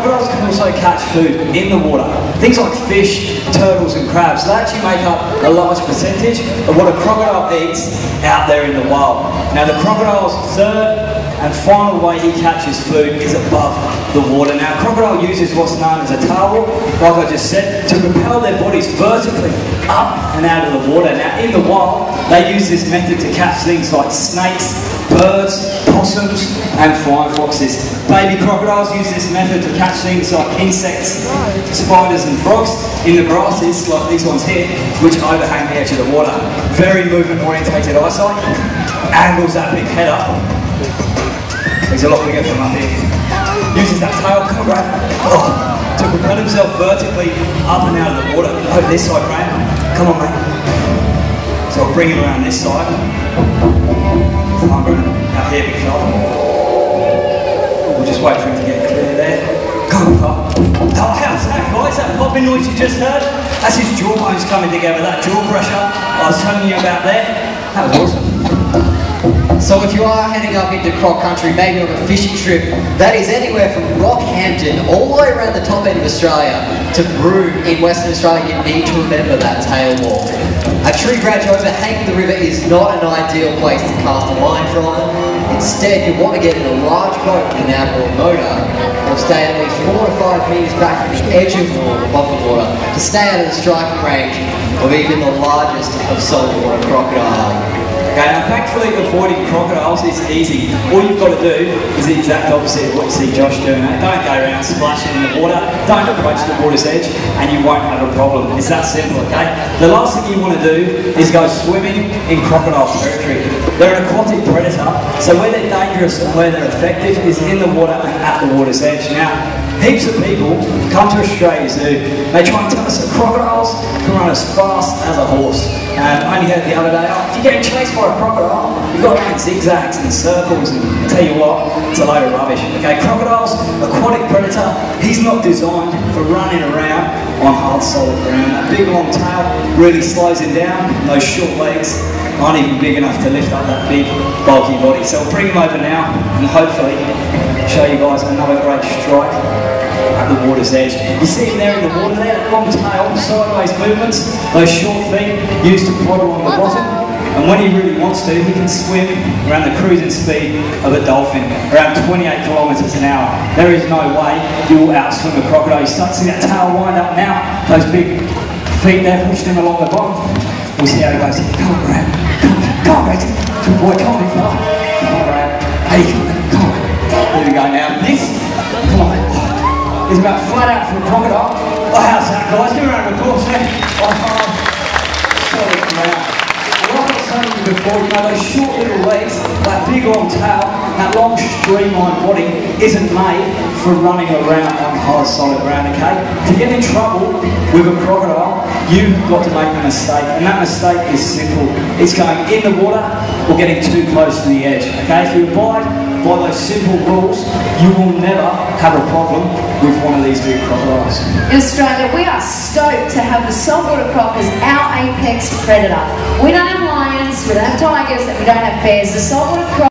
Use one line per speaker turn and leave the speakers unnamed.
crocodiles can also catch food in the water. Things like fish, turtles and crabs, they actually make up a large percentage of what a crocodile eats out there in the wild. Now the crocodile's third and final way he catches food is above the water. Now a crocodile uses what's known as a tail wall, like I just said, to propel their bodies vertically up and out of the water. Now in the wild, they use this method to catch things like snakes, birds, possums and flying foxes. Baby crocodiles use this method to catch things like insects, spiders and frogs in the grasses, like these ones here, which overhang the edge of the water. Very movement orientated eyesight, angles that big head up. There's a lot bigger from up here. Uses that tail cover to propel himself vertically up and out of the water. Over this side, Graham. Come on, mate. So I'll bring him around this side. Come on, Graham. Out here, big fella. We'll just wait for him to get clear there. Come on, fella. Oh, how's that, guys? That popping noise you just heard? That's his jawbones coming together, that jaw pressure I was telling you about there. That was awesome.
So if you are heading up into Croc country, maybe on a fishing trip, that is anywhere from Rockhampton all the way around the top end of Australia to Broome in Western Australia, you need to remember that tail wall. A tree branch overhanging the river is not an ideal place to cast a line from. Instead, you want to get in a large boat with an outboard motor or stay at least 4 to 5 metres back from the edge of the water, above the water, to stay out of the striking range of even the largest of saltwater crocodile.
Okay, now thankfully avoiding crocodiles is easy. All you've got to do is the exact opposite of what you see Josh doing. Don't go around splashing in the water, don't approach the water's edge, and you won't have a problem. It's that simple, okay? The last thing you want to do is go swimming in crocodile territory. They're an aquatic predator, so where they're dangerous and where they're effective is in the water and at the water's edge. Now, heaps of people come to Australia Zoo. They try and tell us that crocodiles can run as fast as a horse. I only heard the other day, if you're getting chased by a crocodile, you've got to run in zigzags and circles, and I tell you what, it's a load of rubbish. Okay, crocodiles, aquatic predator, he's not designed for running around on hard solid ground. That big long tail really slows him down. Those short legs aren't even big enough to lift up that big bulky body. So we'll bring him over now and hopefully show you guys another great strike at the water's edge. You see him there in the water there, that long tail, sideways movements, those short feet used to plod along the bottom, and when he really wants to, he can swim around the cruising speed of a dolphin, around 28 kilometres an hour. There is no way you will outswim a crocodile. You start to see that tail wind up now, those big feet there pushing him along the bottom. We'll see how he goes. Come on, Brad. Come on, Brad. Good boy, come on, big fella. Come on, Brad. Hey, come on. Here we go now. This, come on, mate. Is about flat out for a crocodile. Oh, how's that, guys? Give a round of applause there. Solid ground. Like I was saying to you before, you know, those short little legs, that big long tail, that long streamlined body isn't made for running around on hard solid ground, okay? To get in trouble with a crocodile, you've got to make a mistake, and that mistake is simple. It's going in the water or getting too close to the edge, okay? If you abide by those simple rules, you will never have a problem with one of these big crocodiles.
In Australia, we are stoked to have the saltwater croc as our apex predator. We don't have lions, we don't have tigers, and we don't have bears. The saltwater croc